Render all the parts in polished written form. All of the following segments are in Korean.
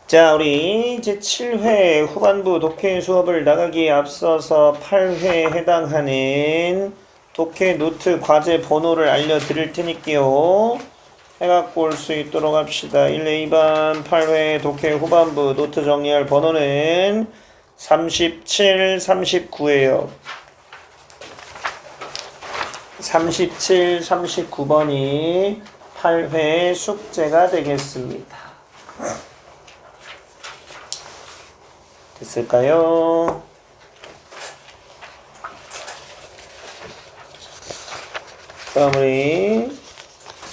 자, 우리 제7회 후반부 독해 수업을 나가기에 앞서서 8회에 해당하는 독해 노트 과제 번호를 알려드릴 테니까요. 해갖고 올 수 있도록 합시다. 1, 2반 8회 독해 후반부 노트 정리할 번호는 37, 39예요. 37, 39번이 8회 숙제가 되겠습니다. 됐을까요? 그럼 우리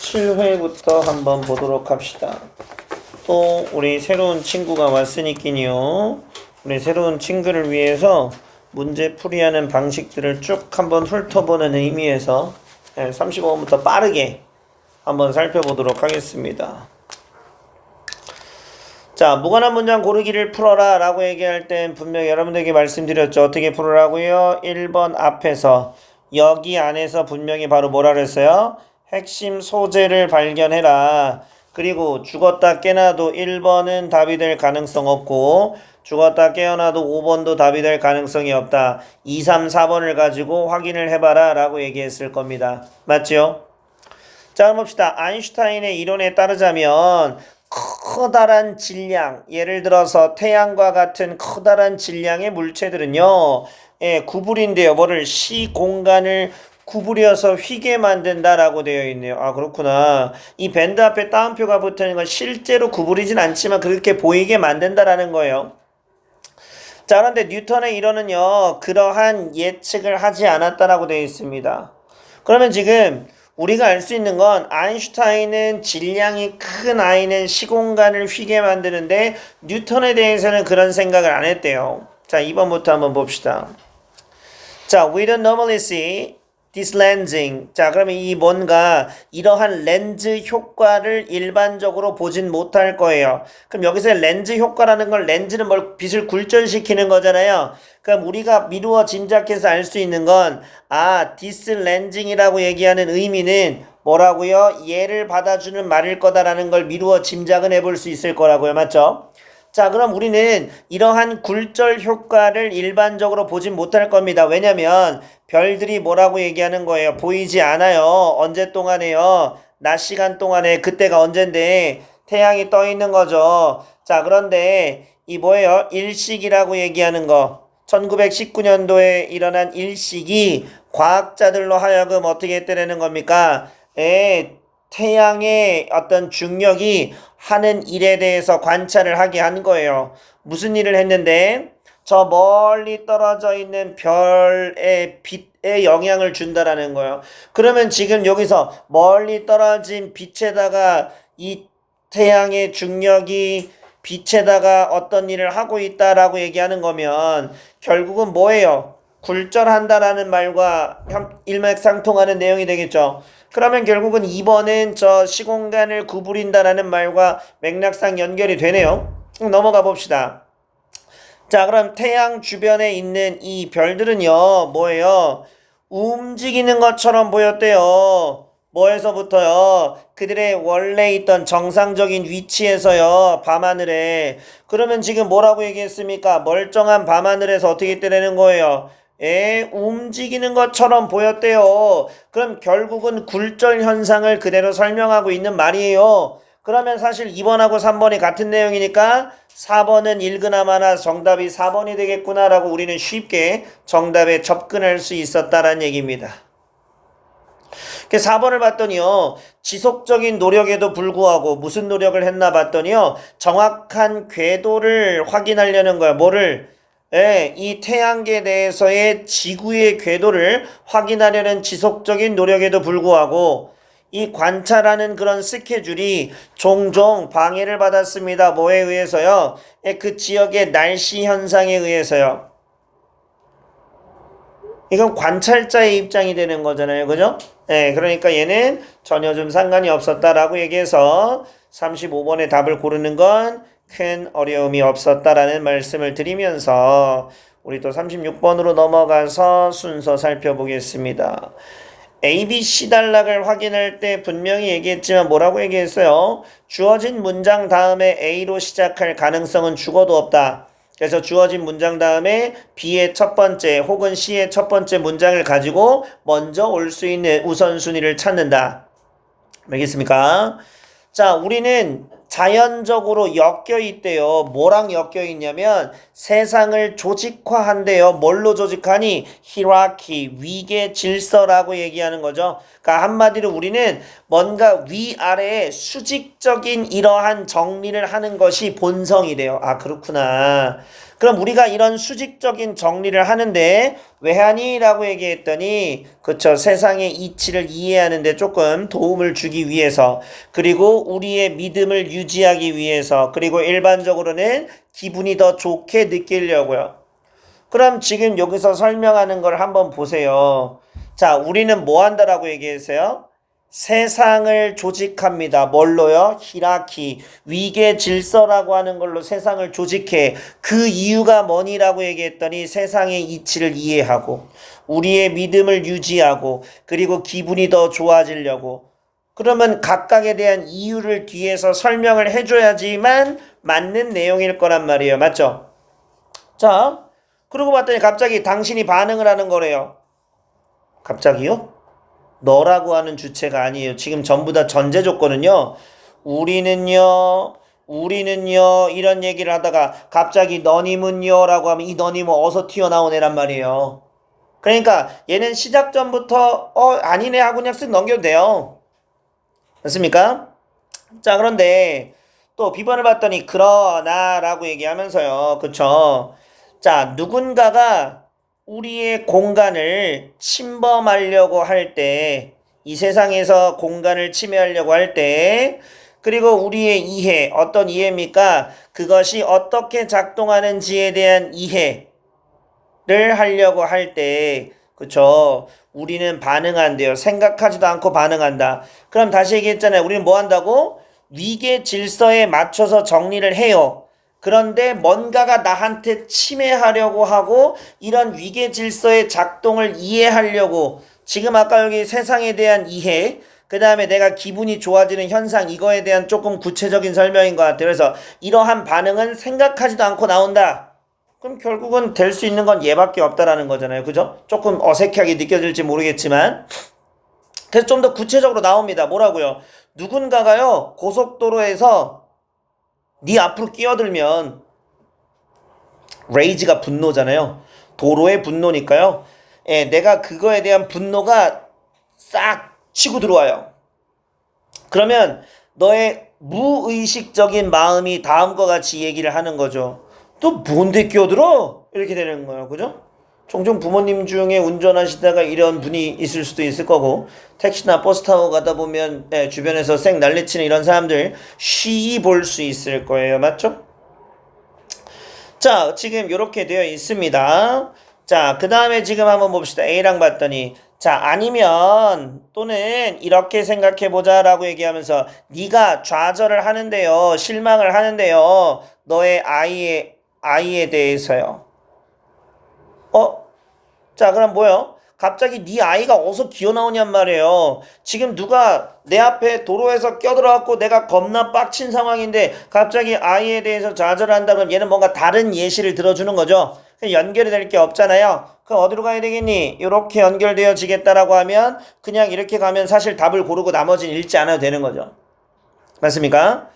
7회부터 한번 보도록 합시다. 또 우리 새로운 친구가 왔으니까요. 우리 새로운 친구를 위해서 문제 풀이하는 방식들을 쭉 한번 훑어보는 의미에서 35번부터 빠르게 한번 살펴보도록 하겠습니다. 자, 무관한 문장 고르기를 풀어라 라고 얘기할 땐 분명히 여러분들에게 말씀드렸죠. 어떻게 풀으라고요? 1번 앞에서 여기 안에서 분명히 바로 뭐라 그랬어요? 핵심 소재를 발견해라. 그리고 죽었다 깨나도 1번은 답이 될 가능성 없고 죽었다 깨어나도 5번도 답이 될 가능성이 없다. 2, 3, 4번을 가지고 확인을 해봐라 라고 얘기했을 겁니다. 맞죠? 자, 그럼 봅시다. 아인슈타인의 이론에 따르자면 커다란 질량, 예를 들어서 태양과 같은 커다란 질량의 물체들은요, 구부린대요. 뭐를 시공간을 구부려서 휘게 만든다라고 되어 있네요. 아, 그렇구나. 이 밴드 앞에 따옴표가 붙어있는 건 실제로 구부리진 않지만 그렇게 보이게 만든다라는 거예요. 자, 그런데 뉴턴의 이론은요, 그러한 예측을 하지 않았다라고 되어 있습니다. 그러면 지금 우리가 알 수 있는 건 아인슈타인은 질량이 큰 아이는 시공간을 휘게 만드는데 뉴턴에 대해서는 그런 생각을 안 했대요. 자, 2번부터 한번 봅시다. 자, we don't normally see this lensing. 자, 그러면 이 뭔가 이러한 렌즈 효과를 일반적으로 보진 못할 거예요. 그럼 여기서 렌즈 효과라는 걸, 렌즈는 뭘 빛을 굴절시키는 거잖아요. 그럼 우리가 미루어 짐작해서 알 수 있는 건 this lensing이라고 얘기하는 의미는 뭐라고요? 얘를 받아주는 말일 거다라는 걸 미루어 짐작은 해볼 수 있을 거라고요. 맞죠? 자, 그럼 우리는 이러한 굴절 효과를 일반적으로 보진 못할 겁니다. 왜냐면 별들이 뭐라고 얘기하는 거예요? 보이지 않아요. 언제 동안에요? 낮 시간 동안에. 그때가 언젠데 태양이 떠 있는 거죠. 자, 그런데 이 뭐예요? 일식이라고 얘기하는 거. 1919년도에 일어난 일식이 과학자들로 하여금 어떻게 했다는 겁니까? 태양의 어떤 중력이 하는 일에 대해서 관찰을 하게 한 거예요. 무슨 일을 했는데 저 멀리 떨어져 있는 별의 빛에 영향을 준다라는 거예요. 그러면 지금 여기서 멀리 떨어진 빛에다가 이 태양의 중력이 빛에다가 어떤 일을 하고 있다라고 얘기하는 거면 결국은 뭐예요? 굴절한다라는 말과 일맥상통하는 내용이 되겠죠. 그러면 결국은 2번은 저 시공간을 구부린다라는 말과 맥락상 연결이 되네요. 넘어가 봅시다. 자, 그럼 태양 주변에 있는 이 별들은요, 뭐예요? 움직이는 것처럼 보였대요. 뭐에서부터요? 그들의 원래 있던 정상적인 위치에서요, 밤하늘에. 그러면 지금 뭐라고 얘기했습니까? 멀쩡한 밤하늘에서 어떻게 되는 거예요? 움직이는 것처럼 보였대요. 그럼 결국은 굴절 현상을 그대로 설명하고 있는 말이에요. 그러면 사실 2번하고 3번이 같은 내용이니까 4번은 읽으나마나 정답이 4번이 되겠구나라고 우리는 쉽게 정답에 접근할 수 있었다라는 얘기입니다. 4번을 봤더니요, 지속적인 노력에도 불구하고 무슨 노력을 했나 봤더니요, 정확한 궤도를 확인하려는 거야. 뭐를? 이 태양계에 대해서의 지구의 궤도를 확인하려는 지속적인 노력에도 불구하고 이 관찰하는 그런 스케줄이 종종 방해를 받았습니다. 뭐에 의해서요? 그 지역의 날씨 현상에 의해서요. 이건 관찰자의 입장이 되는 거잖아요. 그죠? 그러니까 얘는 전혀 좀 상관이 없었다라고 얘기해서 35번의 답을 고르는 건 큰 어려움이 없었다라는 말씀을 드리면서 우리 또 36번으로 넘어가서 순서 살펴보겠습니다. A, B, C 단락을 확인할 때 분명히 얘기했지만 뭐라고 얘기했어요? 주어진 문장 다음에 A로 시작할 가능성은 죽어도 없다. 그래서 주어진 문장 다음에 B의 첫 번째 혹은 C의 첫 번째 문장을 가지고 먼저 올 수 있는 우선순위를 찾는다. 알겠습니까? 자, 우리는 자연적으로 엮여 있대요. 뭐랑 엮여 있냐면 세상을 조직화한대요. 뭘로 조직하니? 히라키, 위계 질서라고 얘기하는 거죠. 그러니까 한마디로 우리는 뭔가 위아래에 수직적인 이러한 정리를 하는 것이 본성이래요. 아, 그렇구나. 그럼 우리가 이런 수직적인 정리를 하는데 왜 하니? 라고 얘기했더니 그쵸, 세상의 이치를 이해하는데 조금 도움을 주기 위해서, 그리고 우리의 믿음을 유지하기 위해서, 그리고 일반적으로는 기분이 더 좋게 느끼려고요. 그럼 지금 여기서 설명하는 걸 한번 보세요. 자, 우리는 뭐 한다라고 얘기했어요? 세상을 조직합니다. 뭘로요? 히라키, 위계 질서라고 하는 걸로 세상을 조직해. 그 이유가 뭐니라고 얘기했더니 세상의 이치를 이해하고 우리의 믿음을 유지하고 그리고 기분이 더 좋아지려고. 그러면 각각에 대한 이유를 뒤에서 설명을 해줘야지만 맞는 내용일 거란 말이에요. 맞죠? 자, 그러고 봤더니 갑자기 당신이 반응을 하는 거래요. 갑자기요? 너라고 하는 주체가 아니에요. 지금 전부 다 전제 조건은요. 우리는요. 이런 얘기를 하다가 갑자기 너님은요 라고 하면 이 너님은 어서 튀어나온 애란 말이에요. 그러니까 얘는 시작 전부터 아니네 하고 그냥 쓱 넘겨도 돼요. 맞습니까? 자, 그런데 또 비번을 봤더니 그러나 라고 얘기하면서요. 그쵸? 자, 누군가가 우리의 공간을 침범하려고 할 때, 이 세상에서 공간을 침해하려고 할 때, 그리고 우리의 이해, 어떤 이해입니까? 그것이 어떻게 작동하는지에 대한 이해를 하려고 할 때, 그쵸? 우리는 반응한대요. 생각하지도 않고 반응한다. 그럼 다시 얘기했잖아요. 우리는 뭐 한다고? 위계 질서에 맞춰서 정리를 해요. 그런데 뭔가가 나한테 침해하려고 하고 이런 위계 질서의 작동을 이해하려고, 지금 아까 여기 세상에 대한 이해, 그 다음에 내가 기분이 좋아지는 현상, 이거에 대한 조금 구체적인 설명인 것 같아요. 그래서 이러한 반응은 생각하지도 않고 나온다. 그럼 결국은 될 수 있는 건 얘밖에 없다라는 거잖아요. 그죠? 조금 어색하게 느껴질지 모르겠지만 그래서 좀 더 구체적으로 나옵니다. 뭐라고요? 누군가가요 고속도로에서 네 앞으로 끼어들면, 레이지가 분노잖아요. 도로의 분노니까요. 예, 내가 그거에 대한 분노가 싹 치고 들어와요. 그러면 너의 무의식적인 마음이 다음과 같이 얘기를 하는 거죠. 또 뭔데 끼어들어? 이렇게 되는 거예요. 그죠? 종종 부모님 중에 운전하시다가 이런 분이 있을 수도 있을 거고, 택시나 버스 타고 가다 보면 주변에서 쌩 난리치는 이런 사람들 쉬이 볼 수 있을 거예요. 맞죠? 자, 지금 이렇게 되어 있습니다. 자, 그 다음에 지금 한번 봅시다. A랑 봤더니, 자, 아니면 또는 이렇게 생각해보자 라고 얘기하면서 네가 좌절을 하는데요, 실망을 하는데요, 너의 아이에 대해서요. 자, 그럼 뭐요? 갑자기 네 아이가 어디서 기어나오냔 말이에요. 지금 누가 내 앞에 도로에서 껴들어갖고 내가 겁나 빡친 상황인데 갑자기 아이에 대해서 좌절한다 그러면 얘는 뭔가 다른 예시를 들어주는 거죠. 연결이 될 게 없잖아요. 그럼 어디로 가야 되겠니? 이렇게 연결되어지겠다라고 하면 그냥 이렇게 가면 사실 답을 고르고 나머지는 읽지 않아도 되는 거죠. 맞습니까?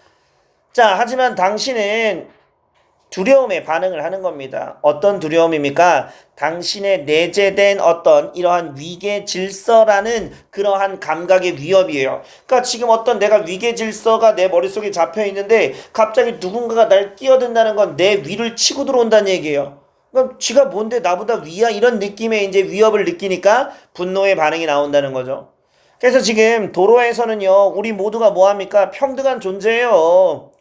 자, 하지만 당신은 두려움에 반응을 하는 겁니다. 어떤 두려움입니까? 당신의 내재된 어떤 이러한 위계 질서라는 그러한 감각의 위협이에요. 그러니까 지금 어떤 내가 위계 질서가 내 머릿속에 잡혀 있는데 갑자기 누군가가 날 끼어든다는 건 내 위를 치고 들어온다는 얘기예요. 그럼 쥐가 뭔데 나보다 위야? 이런 느낌의 이제 위협을 느끼니까 분노의 반응이 나온다는 거죠. 그래서 지금 도로에서는요, 우리 모두가 뭐합니까? 평등한 존재예요.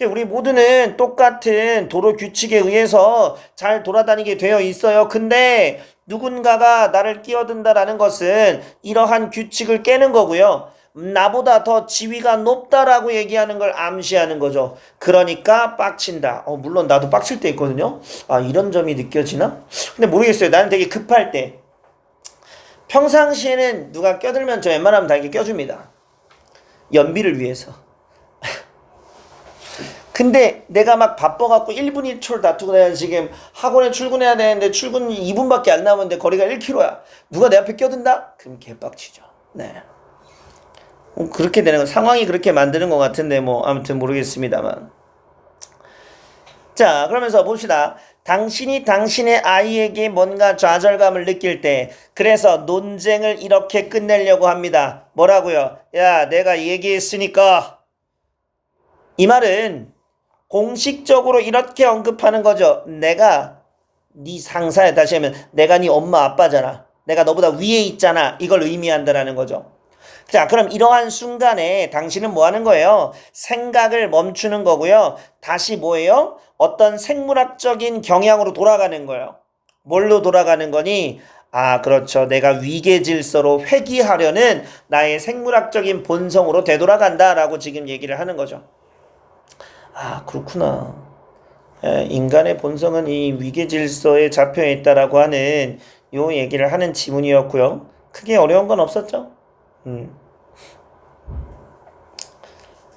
우리 모두는 똑같은 도로 규칙에 의해서 잘 돌아다니게 되어 있어요. 근데 누군가가 나를 끼어든다라는 것은 이러한 규칙을 깨는 거고요. 나보다 더 지위가 높다라고 얘기하는 걸 암시하는 거죠. 그러니까 빡친다. 물론 나도 빡칠 때 있거든요. 아, 이런 점이 느껴지나? 근데 모르겠어요. 나는 되게 급할 때, 평상시에는 누가 껴들면 저 웬만하면 다 이렇게 껴줍니다. 연비를 위해서. 근데 내가 막 바빠갖고 1분 1초를 다투고 내가 지금 학원에 출근해야 되는데 출근 2분밖에 안 남았는데 거리가 1km야. 누가 내 앞에 껴든다? 그럼 개빡치죠. 네. 그렇게 되는 거, 상황이 그렇게 만드는 것 같은데 뭐 아무튼 모르겠습니다만. 자, 그러면서 봅시다. 당신이 당신의 아이에게 뭔가 좌절감을 느낄 때 그래서 논쟁을 이렇게 끝내려고 합니다. 뭐라고요? 야, 내가 얘기했으니까. 이 말은 공식적으로 이렇게 언급하는 거죠. 내가 네 상사야. 다시 하면 내가 네 엄마 아빠잖아. 내가 너보다 위에 있잖아. 이걸 의미한다라는 거죠. 자, 그럼 이러한 순간에 당신은 뭐 하는 거예요? 생각을 멈추는 거고요. 다시 뭐예요? 어떤 생물학적인 경향으로 돌아가는 거예요. 뭘로 돌아가는 거니? 아, 그렇죠. 내가 위계 질서로 회귀하려는 나의 생물학적인 본성으로 되돌아간다라고 지금 얘기를 하는 거죠. 아, 그렇구나. 인간의 본성은 이 위계 질서에 잡혀 있다라고 하는 요 얘기를 하는 지문이었고요. 크게 어려운 건 없었죠?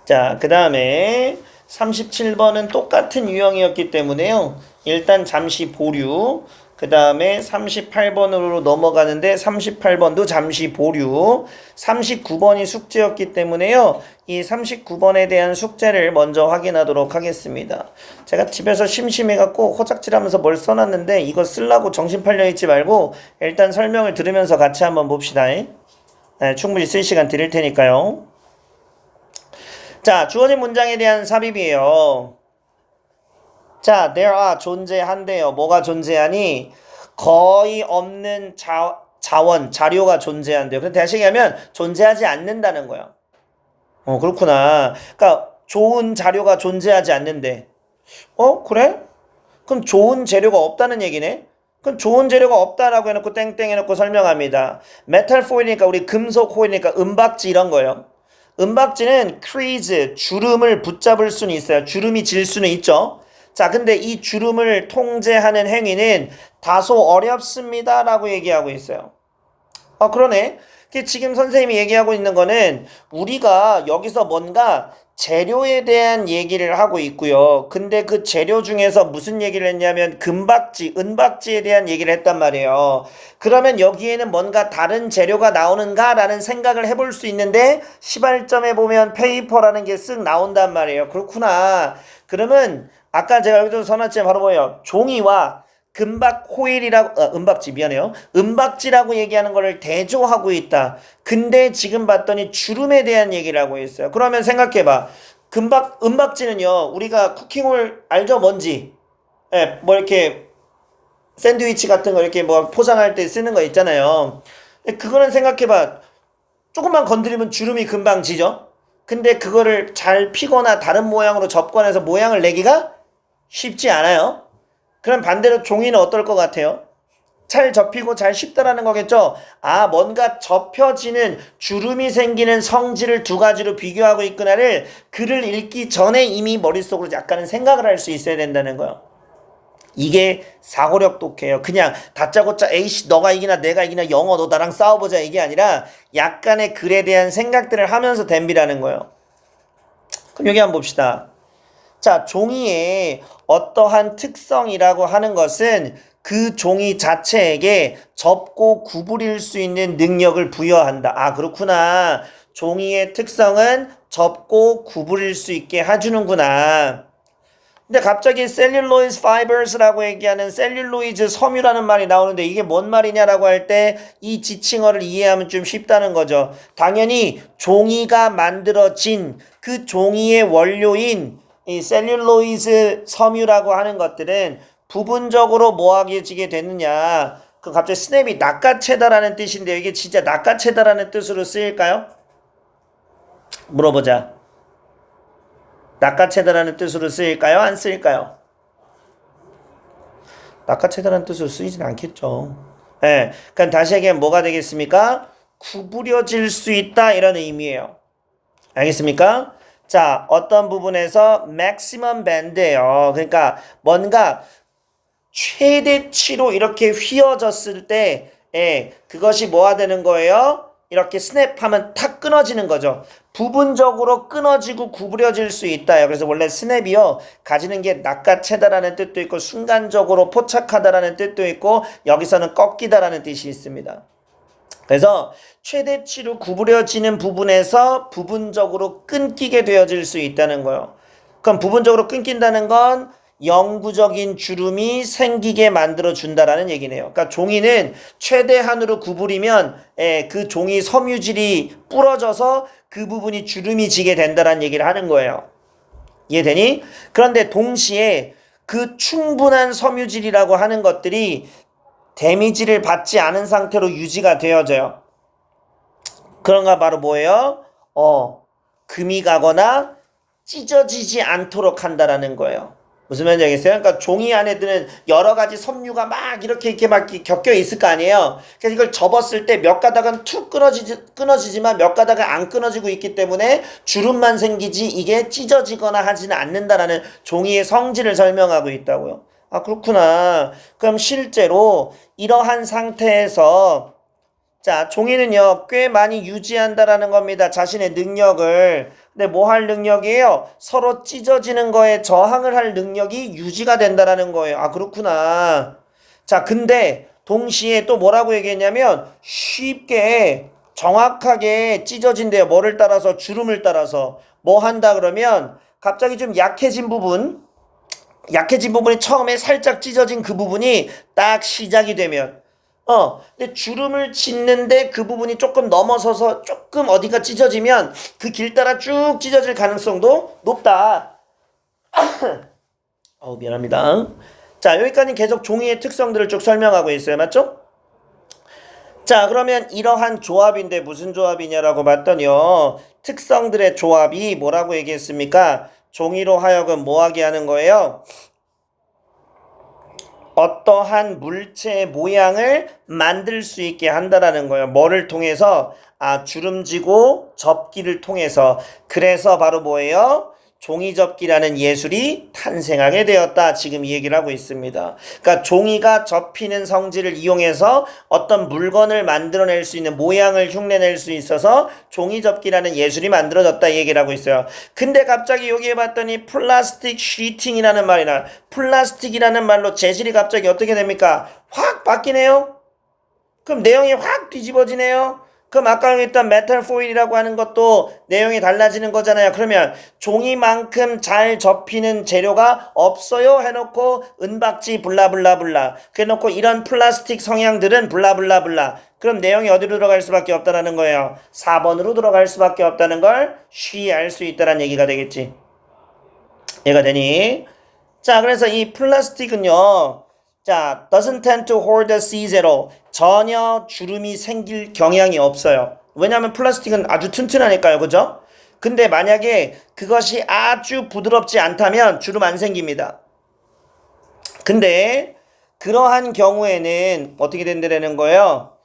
자, 그 다음에 37번은 똑같은 유형이었기 때문에요. 일단 잠시 보류. 그 다음에 38번으로 넘어가는데 38번도 잠시 보류. 39번이 숙제였기 때문에요. 이 39번에 대한 숙제를 먼저 확인하도록 하겠습니다. 제가 집에서 심심해갖고 호작질하면서 뭘 써놨는데 이거 쓰려고 정신 팔려있지 말고 일단 설명을 들으면서 같이 한번 봅시다. 네, 충분히 쓸 시간 드릴 테니까요. 자, 주어진 문장에 대한 삽입이에요. 자, there are 존재한대요. 뭐가 존재하니? 거의 없는 자원, 자료가 존재한대요. 근데 다시 얘기하면 존재하지 않는다는 거야. 그렇구나. 그러니까 좋은 자료가 존재하지 않는데. 그래? 그럼 좋은 재료가 없다는 얘기네? 그럼 좋은 재료가 없다라고 해놓고 땡땡 해놓고 설명합니다. 메탈 포일이니까 우리 금속 호일이니까 은박지 이런 거예요. 은박지는 크리즈, 주름을 붙잡을 수는 있어요. 주름이 질 수는 있죠. 자, 근데 이 주름을 통제하는 행위는 다소 어렵습니다 라고 얘기하고 있어요. 그러네. 지금 선생님이 얘기하고 있는 거는 우리가 여기서 뭔가 재료에 대한 얘기를 하고 있고요. 근데 그 재료 중에서 무슨 얘기를 했냐면 금박지, 은박지에 대한 얘기를 했단 말이에요. 그러면 여기에는 뭔가 다른 재료가 나오는가라는 생각을 해볼 수 있는데 시발점에 보면 페이퍼라는 게 쓱 나온단 말이에요. 그렇구나. 그러면 아까 제가 여기서 써놨지만 바로 뭐예요? 종이와 금박 호일이라고 은박지 미안해요. 은박지라고 얘기하는 거를 대조하고 있다. 근데 지금 봤더니 주름에 대한 얘기를 하고 있어요. 그러면 생각해봐. 은박지는요. 우리가 쿠킹홀 알죠? 뭔지. 뭐 이렇게 샌드위치 같은 거 이렇게 뭐 포장할 때 쓰는 거 있잖아요. 그거는 생각해봐. 조금만 건드리면 주름이 금방 지죠? 근데 그거를 잘 피거나 다른 모양으로 접근해서 모양을 내기가 쉽지 않아요. 그럼 반대로 종이는 어떨 것 같아요? 잘 접히고 잘 쉽다라는 거겠죠? 뭔가 접혀지는 주름이 생기는 성질을 두 가지로 비교하고 있구나를 글을 읽기 전에 이미 머릿속으로 약간은 생각을 할 수 있어야 된다는 거예요. 이게 사고력 독해요. 그냥 다짜고짜 에이씨 너가 이기나 내가 이기나 영어 너 나랑 싸워보자 이게 아니라 약간의 글에 대한 생각들을 하면서 댐비라는 거예요. 그럼 여기 한번 봅시다. 자, 종이의 어떠한 특성이라고 하는 것은 그 종이 자체에게 접고 구부릴 수 있는 능력을 부여한다. 그렇구나. 종이의 특성은 접고 구부릴 수 있게 해주는구나. 근데 갑자기 셀룰로이드 파이버스라고 얘기하는 셀룰로이드 섬유라는 말이 나오는데 이게 뭔 말이냐라고 할 때 이 지칭어를 이해하면 좀 쉽다는 거죠. 당연히 종이가 만들어진 그 종이의 원료인 이 셀룰로이드 섬유라고 하는 것들은 부분적으로 모아지게 됐느냐. 그 갑자기 스냅이 낚아채다라는 뜻인데 이게 진짜 낚아채다라는 뜻으로 쓰일까요? 물어보자. 낚아채다라는 뜻으로 쓰일까요? 안 쓰일까요? 낚아채다라는 뜻으로 쓰이진 않겠죠. 그럼 다시 얘기하면 뭐가 되겠습니까? 구부려질 수 있다 이런 의미예요. 알겠습니까? 자, 어떤 부분에서 maximum band예요. 그러니까 뭔가 최대치로 이렇게 휘어졌을 때 그것이 뭐가 되는 거예요? 이렇게 스냅하면 탁 끊어지는 거죠. 부분적으로 끊어지고 구부려질 수 있다요. 그래서 원래 스냅이요, 가지는 게 낚아채다라는 뜻도 있고 순간적으로 포착하다라는 뜻도 있고 여기서는 꺾이다라는 뜻이 있습니다. 그래서 최대치로 구부려지는 부분에서 부분적으로 끊기게 되어질 수 있다는 거예요. 그럼 부분적으로 끊긴다는 건 영구적인 주름이 생기게 만들어 준다라는 얘기네요. 그러니까 종이는 최대한으로 구부리면 그 종이 섬유질이 부러져서 그 부분이 주름이 지게 된다라는 얘기를 하는 거예요. 이해되니? 그런데 동시에 그 충분한 섬유질이라고 하는 것들이 데미지를 받지 않은 상태로 유지가 되어져요. 그런가 바로 뭐예요? 금이 가거나 찢어지지 않도록 한다라는 거예요. 무슨 말인지 알겠어요? 그러니까 종이 안에 드는 여러 가지 섬유가 막 이렇게 막 겹겨 있을 거 아니에요. 그래서 이걸 접었을 때 몇 가닥은 툭 끊어지지만 몇 가닥은 안 끊어지고 있기 때문에 주름만 생기지 이게 찢어지거나 하지는 않는다라는 종이의 성질을 설명하고 있다고요. 아, 그렇구나. 그럼 실제로 이러한 상태에서 자, 종이는요, 꽤 많이 유지한다라는 겁니다. 자신의 능력을. 근데 뭐 할 능력이에요? 서로 찢어지는 거에 저항을 할 능력이 유지가 된다라는 거예요. 아, 그렇구나. 자, 근데 동시에 또 뭐라고 얘기했냐면 쉽게 정확하게 찢어진대요. 뭐를 따라서? 주름을 따라서. 뭐 한다 그러면 갑자기 좀 약해진 부분이 처음에 살짝 찢어진 그 부분이 딱 시작이 되면 근데 주름을 짓는데 그 부분이 조금 넘어서서 조금 어디가 찢어지면 그 길 따라 쭉 찢어질 가능성도 높다. 미안합니다. 자, 여기까지 계속 종이의 특성들을 쭉 설명하고 있어요. 맞죠? 자, 그러면 이러한 조합인데 무슨 조합이냐라고 봤더니요. 특성들의 조합이 뭐라고 얘기했습니까? 종이로 하여금 뭐하게 하는 거예요? 어떠한 물체의 모양을 만들 수 있게 한다라는 거예요. 뭐를 통해서? 주름지고 접기를 통해서. 그래서 바로 뭐예요? 종이접기라는 예술이 탄생하게 되었다. 지금 이 얘기를 하고 있습니다. 그러니까 종이가 접히는 성질을 이용해서 어떤 물건을 만들어낼 수 있는 모양을 흉내낼 수 있어서 종이접기라는 예술이 만들어졌다. 이 얘기를 하고 있어요. 근데 갑자기 여기에 봤더니 플라스틱 쉬팅이라는 말이나 플라스틱이라는 말로 재질이 갑자기 어떻게 됩니까? 확 바뀌네요. 그럼 내용이 확 뒤집어지네요. 그럼 아까 했던 메탈 포일이라고 하는 것도 내용이 달라지는 거잖아요. 그러면 종이만큼 잘 접히는 재료가 없어요 해놓고 은박지 블라블라블라 그래놓고 이런 플라스틱 성향들은 블라블라블라 그럼 내용이 어디로 들어갈 수밖에 없다는 거예요. 4번으로 들어갈 수밖에 없다는 걸 쉬 알 수 있다는 얘기가 되겠지. 이해가 되니? 자, 그래서 이 플라스틱은요, 자, doesn't tend to hold the seas at all. 전혀 주름이 생길 경향이 없어요. 왜냐하면 플라스틱은 아주 튼튼하니까요. 그죠? 근데 만약에 그것이 아주 부드럽지 않다면 주름 안 생깁니다. 근데 그러한 경우에는 어떻게 된다는 거예요?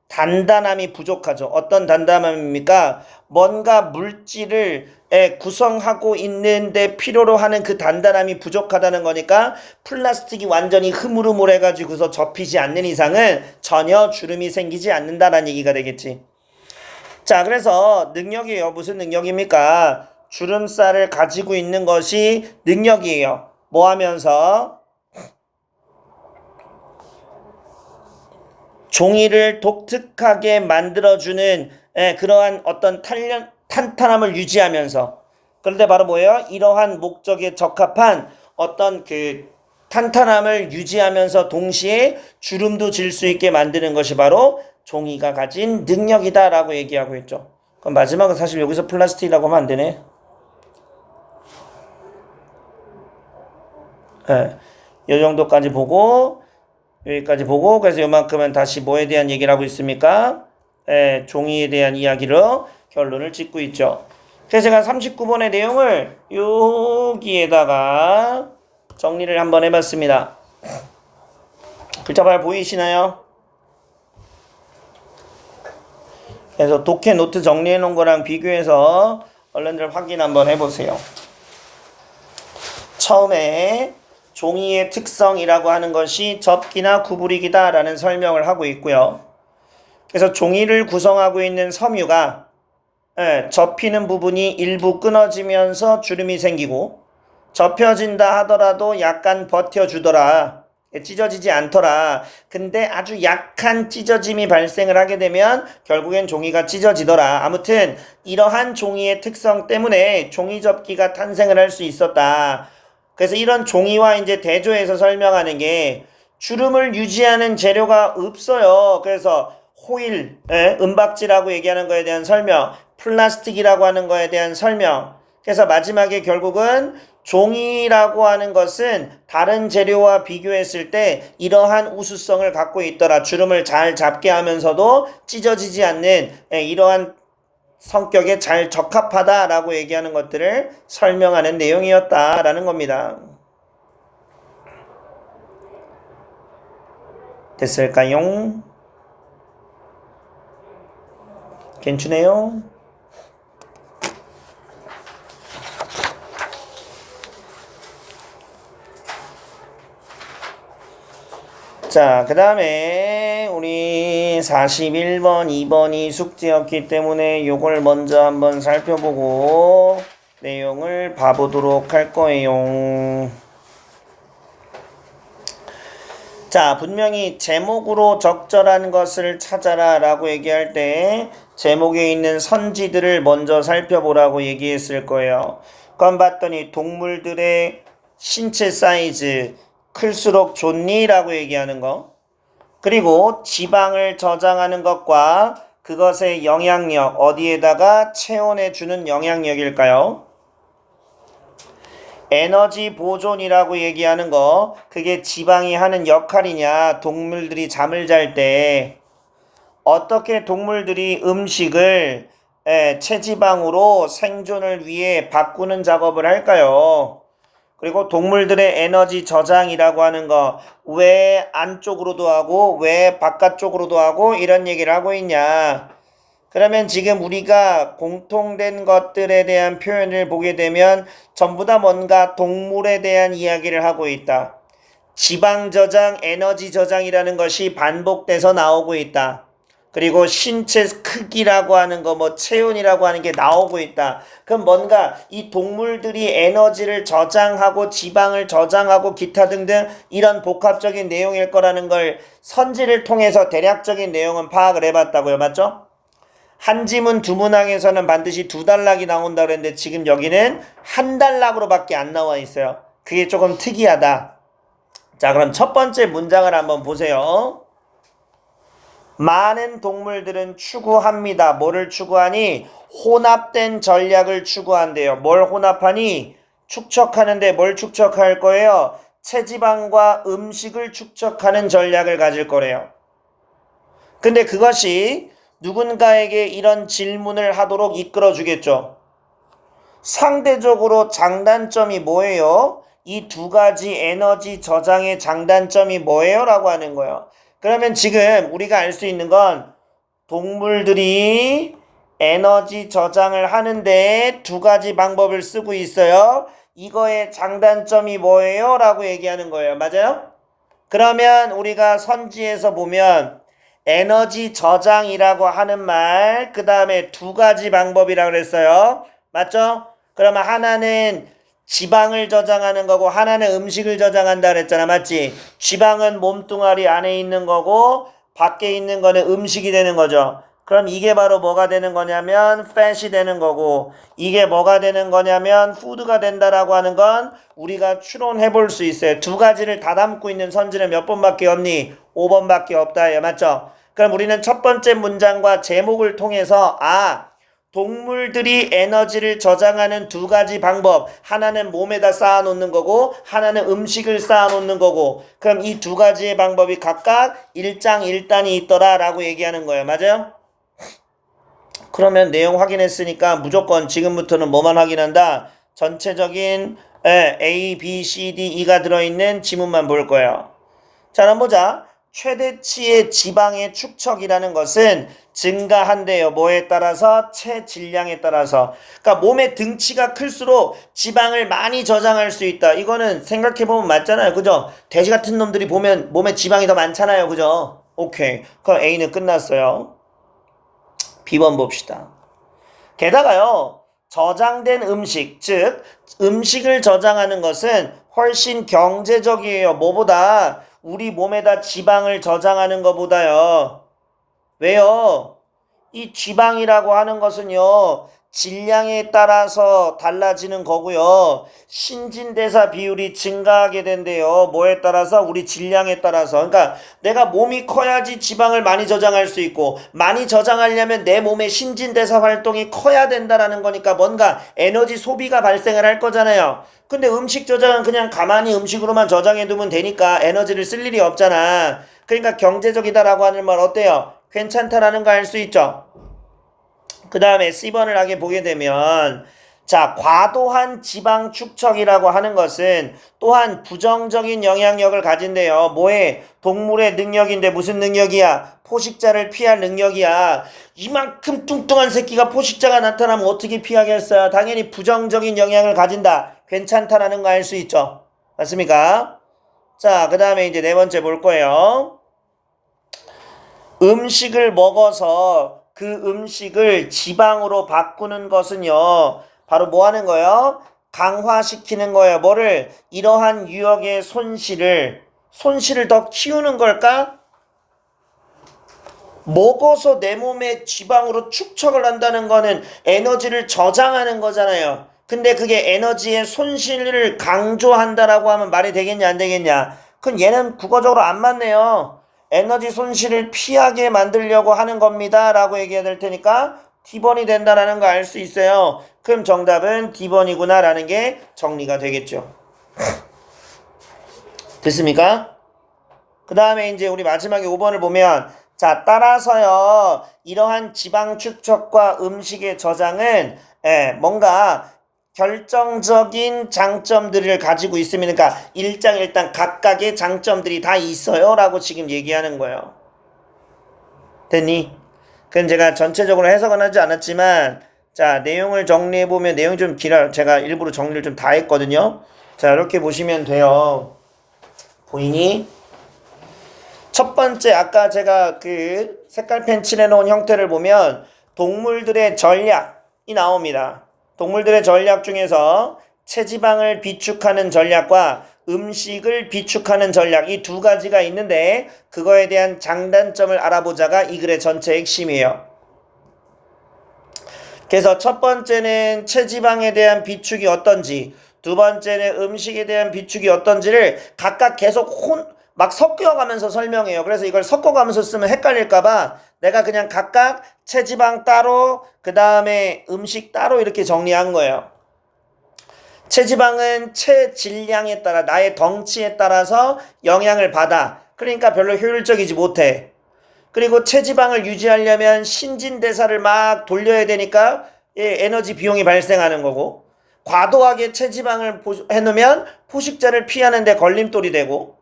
단단함이 부족하죠. 어떤 단단함입니까? 뭔가 물질을 구성하고 있는데 필요로 하는 그 단단함이 부족하다는 거니까 플라스틱이 완전히 흐물흐물해가지고서 접히지 않는 이상은 전혀 주름이 생기지 않는다는 얘기가 되겠지. 자, 그래서 능력이에요. 무슨 능력입니까? 주름살을 가지고 있는 것이 능력이에요. 뭐 하면서? 종이를 독특하게 만들어주는 그러한 어떤 탄탄함을 유지하면서 그런데 바로 뭐예요? 이러한 목적에 적합한 어떤 그 탄탄함을 유지하면서 동시에 주름도 질 수 있게 만드는 것이 바로 종이가 가진 능력이다라고 얘기하고 있죠. 그럼 마지막은 사실 여기서 플라스틱이라고 하면 안 되네. 이 정도까지 보고 여기까지 보고 그래서 요만큼은 다시 뭐에 대한 얘기를 하고 있습니까? 종이에 대한 이야기로 결론을 짓고 있죠. 그래서 제가 39번의 내용을 여기에다가 정리를 한번 해봤습니다. 글자발 보이시나요? 그래서 독해 노트 정리해 놓은 거랑 비교해서 얼른들 확인 한번 해보세요. 처음에 종이의 특성이라고 하는 것이 접기나 구부리기다라는 설명을 하고 있고요. 그래서 종이를 구성하고 있는 섬유가 접히는 부분이 일부 끊어지면서 주름이 생기고 접혀진다 하더라도 약간 버텨주더라. 찢어지지 않더라. 근데 아주 약한 찢어짐이 발생을 하게 되면 결국엔 종이가 찢어지더라. 아무튼 이러한 종이의 특성 때문에 종이 접기가 탄생을 할 수 있었다. 그래서 이런 종이와 이제 대조해서 설명하는 게 주름을 유지하는 재료가 없어요. 그래서 호일, 은박지라고 얘기하는 거에 대한 설명, 플라스틱이라고 하는 거에 대한 설명. 그래서 마지막에 결국은 종이라고 하는 것은 다른 재료와 비교했을 때 이러한 우수성을 갖고 있더라. 주름을 잘 잡게 하면서도 찢어지지 않는 이러한 성격에 잘 적합하다라고 얘기하는 것들을 설명하는 내용이었다라는 겁니다. 됐을까요? 괜찮네요? 자, 그 다음에 우리 41번, 2번이 숙제였기 때문에 요걸 먼저 한번 살펴보고 내용을 봐보도록 할 거예요. 자, 분명히 제목으로 적절한 것을 찾아라 라고 얘기할 때 제목에 있는 선지들을 먼저 살펴보라고 얘기했을 거예요. 그럼 봤더니 동물들의 신체 사이즈 클수록 좋니? 라고 얘기하는 거. 그리고 지방을 저장하는 것과 그것의 영향력, 어디에다가 체온에 주는 영향력일까요? 에너지 보존이라고 얘기하는 거, 그게 지방이 하는 역할이냐? 동물들이 잠을 잘 때 어떻게 동물들이 음식을 체지방으로 생존을 위해 바꾸는 작업을 할까요? 그리고 동물들의 에너지 저장이라고 하는 거, 왜 안쪽으로도 하고 왜 바깥쪽으로도 하고 이런 얘기를 하고 있냐. 그러면 지금 우리가 공통된 것들에 대한 표현을 보게 되면 전부 다 뭔가 동물에 대한 이야기를 하고 있다. 지방 저장, 에너지 저장이라는 것이 반복돼서 나오고 있다. 그리고 신체 크기라고 하는 거, 뭐 체온이라고 하는 게 나오고 있다. 그럼 뭔가 이 동물들이 에너지를 저장하고 지방을 저장하고 기타 등등 이런 복합적인 내용일 거라는 걸 선지를 통해서 대략적인 내용은 파악을 해봤다고요. 맞죠? 한 지문 두 문항에서는 반드시 두 단락이 나온다 그랬는데 지금 여기는 한 단락으로밖에 안 나와 있어요. 그게 조금 특이하다. 자, 그럼 첫 번째 문장을 한번 보세요. 많은 동물들은 추구합니다. 뭐를 추구하니? 혼합된 전략을 추구한대요. 뭘 혼합하니? 축적하는데 뭘 축적할 거예요? 체지방과 음식을 축적하는 전략을 가질 거래요. 근데 그것이 누군가에게 이런 질문을 하도록 이끌어 주겠죠. 상대적으로 장단점이 뭐예요? 이 두 가지 에너지 저장의 장단점이 뭐예요? 라고 하는 거예요. 그러면 지금 우리가 알 수 있는 건 동물들이 에너지 저장을 하는데 두 가지 방법을 쓰고 있어요. 이거의 장단점이 뭐예요? 라고 얘기하는 거예요. 맞아요? 그러면 우리가 선지에서 보면 에너지 저장이라고 하는 말, 그 다음에 두 가지 방법이라고 그랬어요. 맞죠? 그러면 하나는 지방을 저장하는 거고 하나는 음식을 저장한다 그랬잖아. 맞지? 지방은 몸뚱아리 안에 있는 거고 밖에 있는 거는 음식이 되는 거죠. 그럼 이게 바로 뭐가 되는 거냐면 fat이 되는 거고, 이게 뭐가 되는 거냐면 food가 된다라고 하는 건 우리가 추론해 볼 수 있어요. 두 가지를 다 담고 있는 선지는 몇 번밖에 없니? 5번밖에 없다. 맞죠? 그럼 우리는 첫 번째 문장과 제목을 통해서 동물들이 에너지를 저장하는 두 가지 방법, 하나는 몸에다 쌓아 놓는 거고 하나는 음식을 쌓아 놓는 거고, 그럼 이 두 가지의 방법이 각각 1장 1단이 있더라 라고 얘기하는 거예요. 맞아요? 그러면 내용 확인했으니까 무조건 지금부터는 뭐만 확인한다? 전체적인 A, B, C, D, E가 들어있는 지문만 볼 거예요. 자, 그럼 보자. 최대치의 지방의 축적이라는 것은 증가한대요. 뭐에 따라서? 체질량에 따라서. 그러니까 몸의 등치가 클수록 지방을 많이 저장할 수 있다. 이거는 생각해보면 맞잖아요. 그죠? 돼지 같은 놈들이 보면 몸에 지방이 더 많잖아요. 그죠? 오케이. 그럼 A는 끝났어요. B번 봅시다. 게다가요, 저장된 음식, 즉 음식을 저장하는 것은 훨씬 경제적이에요. 뭐보다? 우리 몸에다 지방을 저장하는 것보다요. 왜요? 이 지방이라고 하는 것은요, 질량에 따라서 달라지는 거고요. 신진대사 비율이 증가하게 된대요. 뭐에 따라서? 우리 질량에 따라서. 그러니까 내가 몸이 커야지 지방을 많이 저장할 수 있고, 많이 저장하려면 내 몸의 신진대사 활동이 커야 된다라는 거니까 뭔가 에너지 소비가 발생을 할 거잖아요. 근데 음식 저장은 그냥 가만히 음식으로만 저장해 두면 되니까 에너지를 쓸 일이 없잖아. 그러니까 경제적이다라고 하는 말 어때요? 괜찮다라는 거 알 수 있죠? 그 다음에 C번을 하게 보게 되면, 자, 과도한 지방 축적이라고 하는 것은 또한 부정적인 영향력을 가진대요. 뭐에? 동물의 능력인데 무슨 능력이야? 포식자를 피할 능력이야. 이만큼 뚱뚱한 새끼가 포식자가 나타나면 어떻게 피하겠어요? 당연히 부정적인 영향을 가진다. 괜찮다라는 거 알 수 있죠? 맞습니까? 자, 그 다음에 이제 네 번째 볼 거예요. 음식을 먹어서 그 음식을 지방으로 바꾸는 것은요, 바로 뭐 하는 거예요? 강화시키는 거예요. 뭐를? 이러한 유역의 손실을 더 키우는 걸까? 먹어서 내 몸에 지방으로 축적을 한다는 거는 에너지를 저장하는 거잖아요. 근데 그게 에너지의 손실을 강조한다라고 하면 말이 되겠냐, 안 되겠냐? 그럼 얘는 국어적으로 안 맞네요. 에너지 손실을 피하게 만들려고 하는 겁니다. 라고 얘기해야 될 테니까 D번이 된다라는 거 알 수 있어요. 그럼 정답은 D번이구나 라는 게 정리가 되겠죠. 됐습니까? 그 다음에 이제 우리 마지막에 5번을 보면, 자, 따라서요, 이러한 지방 축적과 음식의 저장은 뭔가 결정적인 장점들을 가지고 있으면, 그러니까 일장 각각의 장점들이 다 있어요 라고 지금 얘기하는 거예요. 됐니? 그럼 제가 전체적으로 해석은 하지 않았지만, 자, 내용을 정리해보면 내용이 좀 길어요. 제가 일부러 정리를 좀 다 했거든요. 자, 이렇게 보시면 돼요. 보이니? 첫 번째, 아까 제가 그 색깔펜 칠해놓은 형태를 보면 동물들의 전략이 나옵니다. 동물들의 전략 중에서 체지방을 비축하는 전략과 음식을 비축하는 전략, 이 두 가지가 있는데 그거에 대한 장단점을 알아보자가 이 글의 전체 핵심이에요. 그래서 첫 번째는 체지방에 대한 비축이 어떤지, 두 번째는 음식에 대한 비축이 어떤지를 각각 계속 막 섞여가면서 설명해요. 그래서 이걸 섞어가면서 쓰면 헷갈릴까봐 내가 그냥 각각 체지방 따로, 그 다음에 음식 따로 이렇게 정리한 거예요. 체지방은 체질량에 따라, 나의 덩치에 따라서 영향을 받아. 그러니까 별로 효율적이지 못해. 그리고 체지방을 유지하려면 신진대사를 막 돌려야 되니까 에너지 비용이 발생하는 거고, 과도하게 체지방을 해놓으면 포식자를 피하는 데 걸림돌이 되고,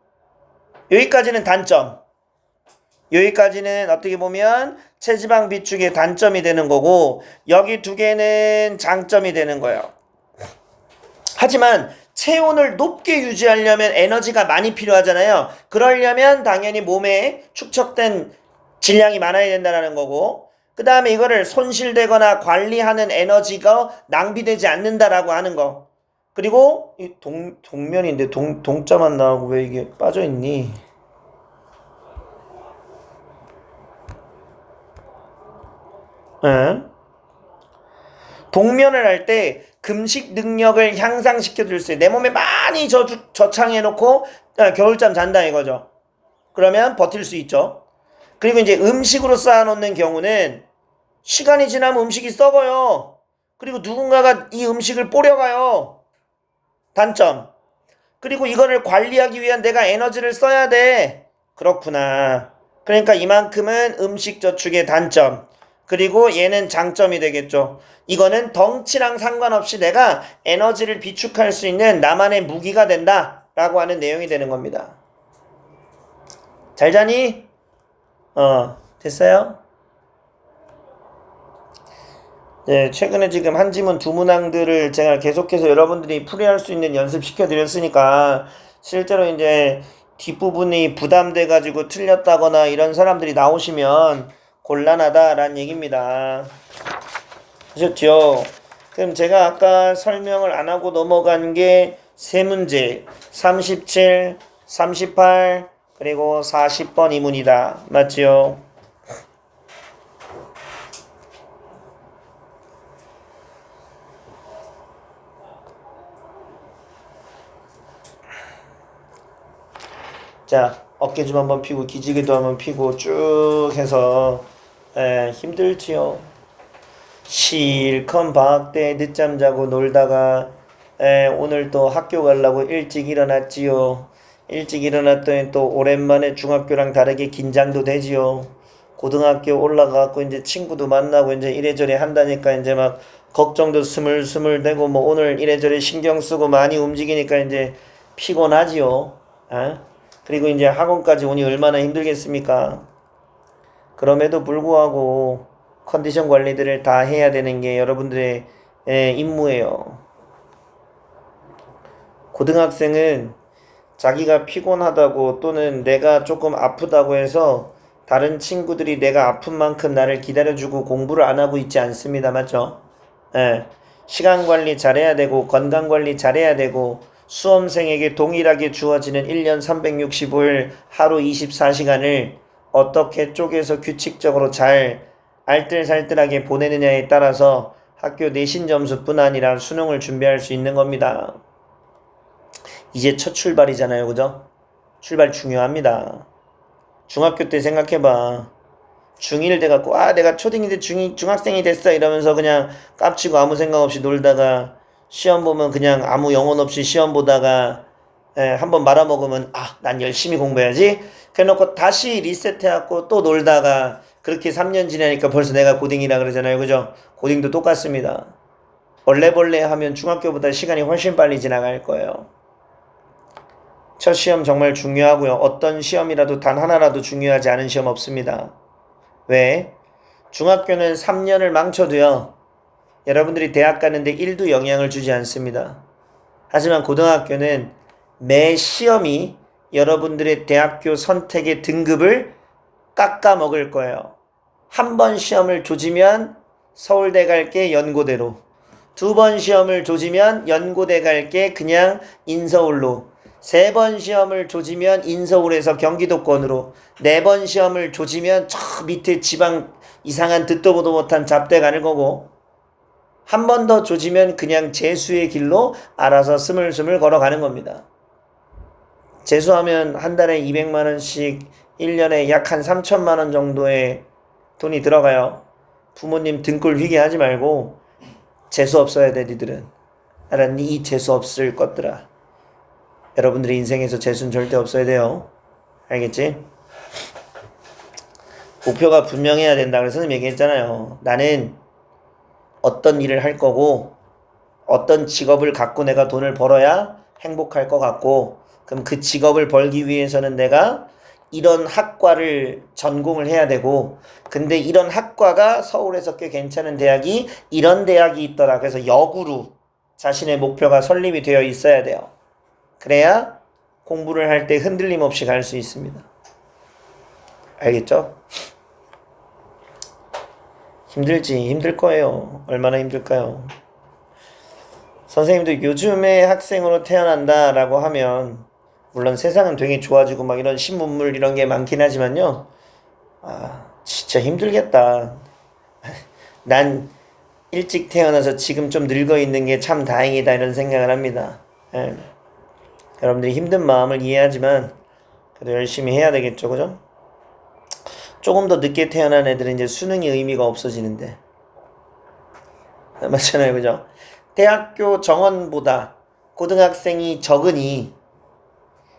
여기까지는 단점. 여기까지는 어떻게 보면 체지방 비축의 단점이 되는 거고, 여기 두 개는 장점이 되는 거예요. 하지만 체온을 높게 유지하려면 에너지가 많이 필요하잖아요. 그러려면 당연히 몸에 축적된 질량이 많아야 된다는 거고, 그 다음에 이거를 손실되거나 관리하는 에너지가 낭비되지 않는다라고 하는 거. 그리고 이 동면인데 동자만 나오고 왜 이게 빠져있니? 동면을 할 때 금식 능력을 향상시켜 줄 수 있어요. 내 몸에 많이 저장해 놓고 겨울잠 잔다 이거죠. 그러면 버틸 수 있죠. 그리고 이제 음식으로 쌓아놓는 경우는 시간이 지나면 음식이 썩어요. 그리고 누군가가 이 음식을 뿌려가요. 단점. 그리고 이거를 관리하기 위한 내가 에너지를 써야 돼. 그렇구나. 그러니까 이만큼은 음식 저축의 단점. 그리고 얘는 장점이 되겠죠. 이거는 덩치랑 상관없이 내가 에너지를 비축할 수 있는 나만의 무기가 된다 라고 하는 내용이 되는 겁니다. 잘 자니? 됐어요? 네, 최근에 지금 한 지문 두 문항들을 제가 계속해서 여러분들이 풀이할 수 있는 연습시켜 드렸으니까 실제로 이제 뒷부분이 부담돼가지고 틀렸다거나 이런 사람들이 나오시면 곤란하다라는 얘기입니다. 아셨죠? 그럼 제가 아까 설명을 안 하고 넘어간 게 세 문제, 37, 38, 그리고 40번 이문이다. 맞죠? 자, 어깨 좀 한번 펴고 기지개도 한번 펴고 쭉 해서 힘들지요. 실컷 방학 때 늦잠 자고 놀다가 오늘 또 학교 가려고 일찍 일어났지요. 일찍 일어났더니 또 오랜만에 중학교랑 다르게 긴장도 되지요. 고등학교 올라가고 이제 친구도 만나고 이제 이래저래 한다니까 이제 막 걱정도 스물스물 되고 뭐 오늘 이래저래 신경 쓰고 많이 움직이니까 이제 피곤하지요. 그리고 이제 학원까지 오니 얼마나 힘들겠습니까? 그럼에도 불구하고 컨디션 관리들을 다 해야 되는 게 여러분들의 임무예요. 고등학생은 자기가 피곤하다고 또는 내가 조금 아프다고 해서 다른 친구들이 내가 아픈 만큼 나를 기다려주고 공부를 안 하고 있지 않습니다. 맞죠? 시간 관리 잘해야 되고 건강 관리 잘해야 되고 수험생에게 동일하게 주어지는 1년 365일 하루 24시간을 어떻게 쪼개서 규칙적으로 잘 알뜰살뜰하게 보내느냐에 따라서 학교 내신 점수뿐 아니라 수능을 준비할 수 있는 겁니다. 이제 첫 출발이잖아요. 그죠? 출발 중요합니다. 중학교 때 생각해봐. 중1 돼갖고 내가 초딩인데 중학생이 됐어 이러면서 그냥 깝치고 아무 생각 없이 놀다가 시험 보면 그냥 아무 영혼 없이 시험 보다가 한번 말아먹으면 난 열심히 공부해야지 그래놓고 다시 리셋해갖고 또 놀다가 그렇게 3년 지나니까 벌써 내가 고딩이라 그러잖아요. 그죠? 고딩도 똑같습니다. 얼레벌레 하면 중학교보다 시간이 훨씬 빨리 지나갈 거예요. 첫 시험 정말 중요하고요. 어떤 시험이라도 단 하나라도 중요하지 않은 시험 없습니다. 왜? 중학교는 3년을 망쳐도요. 여러분들이 대학 가는데 1도 영향을 주지 않습니다. 하지만 고등학교는 매 시험이 여러분들의 대학교 선택의 등급을 깎아먹을 거예요. 한 번 시험을 조지면 서울대 갈게 연고대로, 두 번 시험을 조지면 연고대 갈게 그냥 인서울로, 세 번 시험을 조지면 인서울에서 경기도권으로, 네 번 시험을 조지면 저 밑에 지방 이상한 듣도 보도 못한 잡대 가는 거고, 한 번 더 조지면 그냥 재수의 길로 알아서 스물스물 걸어가는 겁니다. 재수하면 한 달에 200만 원씩 1년에 약 한 3천만 원 정도의 돈이 들어가요. 부모님 등골 휘게 하지 말고 재수 없어야 돼 니들은. 알았니? 이 재수 없을 것들아. 여러분들의 인생에서 재수는 절대 없어야 돼요. 알겠지? 목표가 분명해야 된다. 그래서 선생님 얘기했잖아요. 나는 어떤 일을 할 거고 어떤 직업을 갖고 내가 돈을 벌어야 행복할 것 같고, 그럼 그 직업을 벌기 위해서는 내가 이런 학과를 전공을 해야 되고, 근데 이런 학과가 서울에서 꽤 괜찮은 대학이 이런 대학이 있더라. 그래서 역으로 자신의 목표가 설립이 되어 있어야 돼요. 그래야 공부를 할 때 흔들림 없이 갈 수 있습니다. 알겠죠? 힘들지. 힘들 거예요. 얼마나 힘들까요? 선생님도 요즘에 학생으로 태어난다라고 하면 물론 세상은 되게 좋아지고 막 이런 신문물 이런 게 많긴 하지만요. 진짜 힘들겠다. 난 일찍 태어나서 지금 좀 늙어 있는 게 참 다행이다 이런 생각을 합니다. 여러분들이 힘든 마음을 이해하지만 그래도 열심히 해야 되겠죠. 그죠? 조금 더 늦게 태어난 애들은 이제 수능이 의미가 없어지는데. 맞잖아요. 그죠? 대학교 정원보다 고등학생이 적으니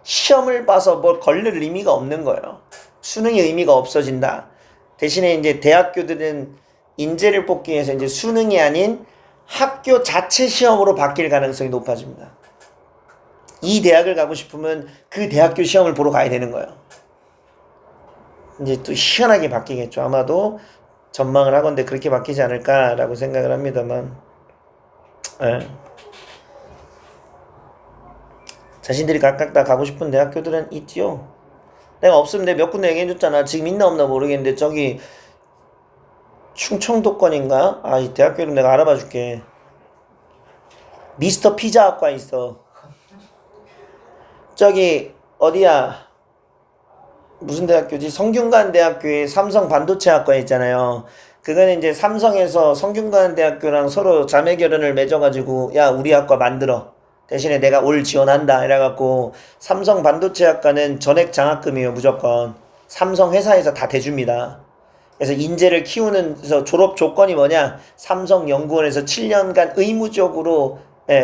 시험을 봐서 뭘 걸릴 의미가 없는 거예요. 수능의 의미가 없어진다. 대신에 이제 대학교들은 인재를 뽑기 위해서 이제 수능이 아닌 학교 자체 시험으로 바뀔 가능성이 높아집니다. 이 대학을 가고 싶으면 그 대학교 시험을 보러 가야 되는 거예요. 이제 또 희한하게 바뀌겠죠. 아마도 전망을 하건대 그렇게 바뀌지 않을까라고 생각을 합니다만, 예. 자신들이 각각 다 가고 싶은 대학교들은 있지요. 내가 없으면 내가 몇 군데 얘기해줬잖아. 지금 있나 없나 모르겠는데 저기 충청도권인가? 아, 이 대학교 이름 내가 알아봐 줄게. 미스터 피자학과 있어. 저기 어디야? 무슨 대학교지? 성균관 대학교에 삼성 반도체학과 있잖아요. 그거는 이제 삼성에서 성균관 대학교랑 서로 자매 결연을 맺어가지고 야 우리 학과 만들어. 대신에 내가 올 지원한다 이래갖고 삼성 반도체학과는 전액 장학금이에요 무조건. 삼성 회사에서 다 대줍니다. 그래서 인재를 키우면서 졸업 조건이 뭐냐? 삼성 연구원에서 7년간 의무적으로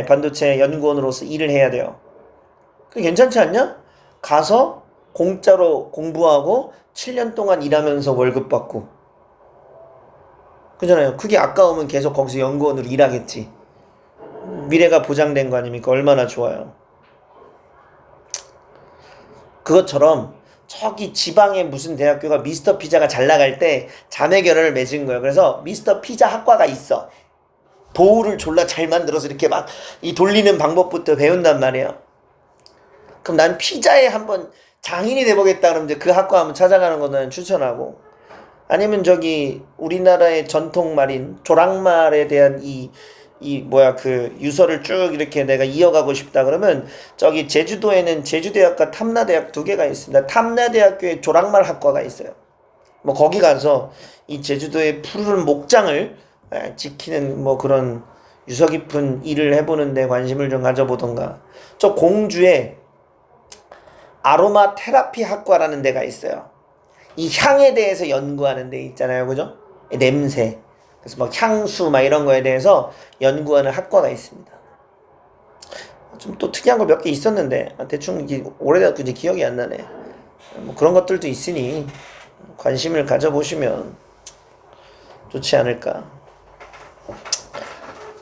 반도체 연구원으로서 일을 해야 돼요. 그게 괜찮지 않냐? 가서 공짜로 공부하고 7년 동안 일하면서 월급 받고. 그잖아요. 그게 아까우면 계속 거기서 연구원으로 일하겠지. 미래가 보장된 거 아닙니까? 얼마나 좋아요. 그것처럼 저기 지방의 무슨 대학교가 미스터 피자가 잘 나갈 때 자매 결연을 맺은 거예요. 그래서 미스터 피자 학과가 있어. 도우를 졸라 잘 만들어서 이렇게 막 이 돌리는 방법부터 배운단 말이에요. 그럼 난 피자에 한번 장인이 돼보겠다 그러면 이제 그 학과 한번 찾아가는 거는 추천하고, 아니면 저기 우리나라의 전통 말인 조랑말에 대한 그 유서를 쭉 이렇게 내가 이어가고 싶다 그러면 저기 제주도에는 제주대학과 탐나대학 두 개가 있습니다. 탐나대학교에 조랑말 학과가 있어요. 뭐 거기 가서 이 제주도의 푸르른 목장을 지키는 뭐 그런 유서 깊은 일을 해보는 데 관심을 좀 가져보던가. 저 공주에 아로마 테라피 학과라는 데가 있어요. 이 향에 대해서 연구하는 데 있잖아요. 그죠? 냄새. 그래서 막 향수 막 이런 거에 대해서 연구하는 학과가 있습니다. 좀 또 특이한 거 몇 개 있었는데 대충 오래돼서 이제 기억이 안 나네. 뭐 그런 것들도 있으니 관심을 가져보시면 좋지 않을까.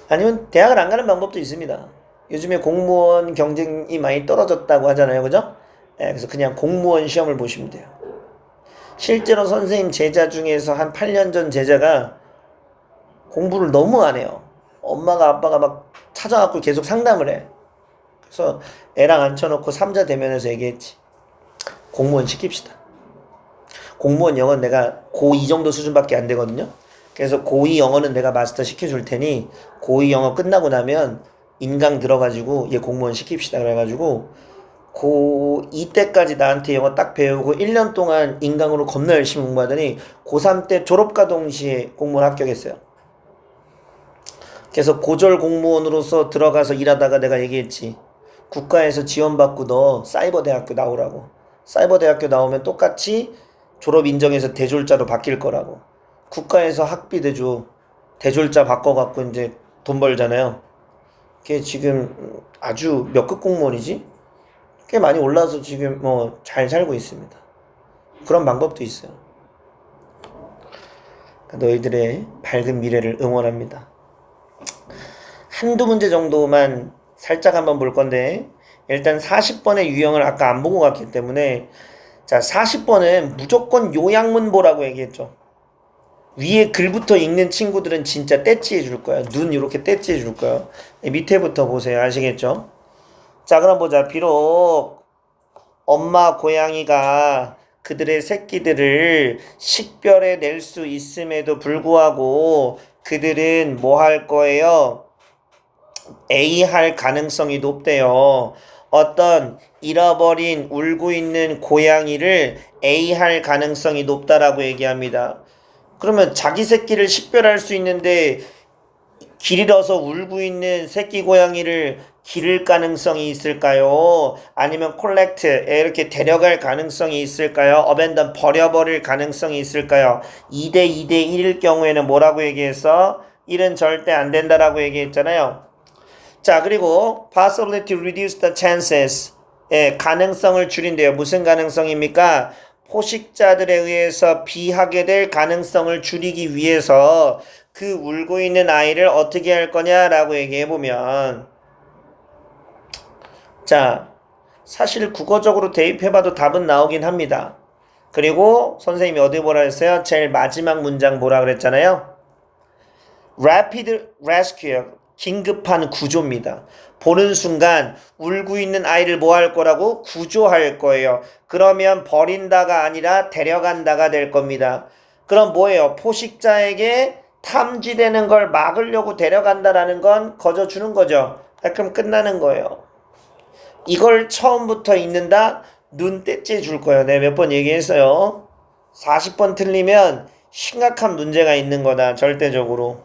아니면 대학을 안 가는 방법도 있습니다. 요즘에 공무원 경쟁이 많이 떨어졌다고 하잖아요. 그죠? 그래서 그냥 공무원 시험을 보시면 돼요. 실제로 선생님 제자 중에서 한 8년 전 제자가 공부를 너무 안 해요. 엄마가 아빠가 막 찾아갖고 계속 상담을 해. 그래서 애랑 앉혀놓고 3자 대면에서 얘기했지. 공무원 시킵시다. 공무원 영어는 내가 고2 정도 수준밖에 안 되거든요. 그래서 고2 영어는 내가 마스터 시켜줄 테니 고2 영어 끝나고 나면 인강 들어가지고 얘 공무원 시킵시다 그래가지고 고2 때까지 나한테 영어 딱 배우고 1년 동안 인강으로 겁나 열심히 공부하더니 고3 때 졸업과 동시에 공무원 합격했어요. 그래서 고졸 공무원으로서 들어가서 일하다가 내가 얘기했지. 국가에서 지원받고 너 사이버대학교 나오라고. 사이버대학교 나오면 똑같이 졸업 인정해서 대졸자로 바뀔 거라고. 국가에서 학비 대줘. 대졸자 바꿔갖고 이제 돈 벌잖아요. 그게 지금 아주 몇 급 공무원이지? 꽤 많이 올라서 지금 뭐 잘 살고 있습니다. 그런 방법도 있어요. 너희들의 밝은 미래를 응원합니다. 한두 문제 정도만 살짝 한번 볼 건데, 일단 40번의 유형을 아까 안 보고 갔기 때문에, 자 40번은 무조건 요약문 보라고 얘기했죠. 위에 글부터 읽는 친구들은 진짜 떼찌해 줄 거야. 눈 이렇게 떼찌해 줄 거야. 밑에부터 보세요. 아시겠죠? 자 그럼 보자. 비록 엄마 고양이가 그들의 새끼들을 식별해 낼 수 있음에도 불구하고 그들은 뭐 할 거예요? A할 가능성이 높대요. 어떤 잃어버린 울고 있는 고양이를 A할 가능성이 높다라고 얘기합니다. 그러면 자기 새끼를 식별할 수 있는데 길 잃어서 울고 있는 새끼 고양이를 기를 가능성이 있을까요? 아니면 콜렉트 이렇게 데려갈 가능성이 있을까요? 어벤던 버려버릴 가능성이 있을까요? 2대 2대 1일 경우에는 뭐라고 얘기했어? 1은 절대 안 된다라고 얘기했잖아요. 자 그리고 possibility to reduce the chances 가능성을 줄인대요. 무슨 가능성입니까? 포식자들에 의해서 비하게 될 가능성을 줄이기 위해서 그 울고 있는 아이를 어떻게 할 거냐라고 얘기해보면, 자 사실 국어적으로 대입해봐도 답은 나오긴 합니다. 그리고 선생님이 어디 뭐라 했어요? 제일 마지막 문장 뭐라 그랬잖아요? Rapid Rescue, 긴급한 구조입니다. 보는 순간 울고 있는 아이를 뭐 할 거라고? 구조할 거예요. 그러면 버린다가 아니라 데려간다가 될 겁니다. 그럼 뭐예요? 포식자에게 탐지되는 걸 막으려고 데려간다라는 건 거저 주는 거죠. 그럼 끝나는 거예요. 이걸 처음부터 읽는다? 눈대째 줄 거예요. 내가 몇 번 얘기했어요. 40번 틀리면 심각한 문제가 있는 거다. 절대적으로.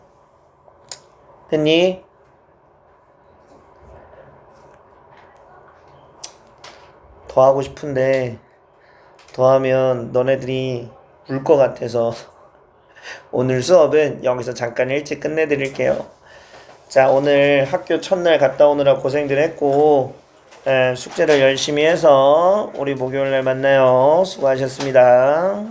했니? 더 하고 싶은데 더 하면 너네들이 울 것 같아서 오늘 수업은 여기서 잠깐 일찍 끝내드릴게요. 자, 오늘 학교 첫날 갔다 오느라 고생들 했고 숙제를 열심히 해서 우리 목요일날 만나요. 수고하셨습니다.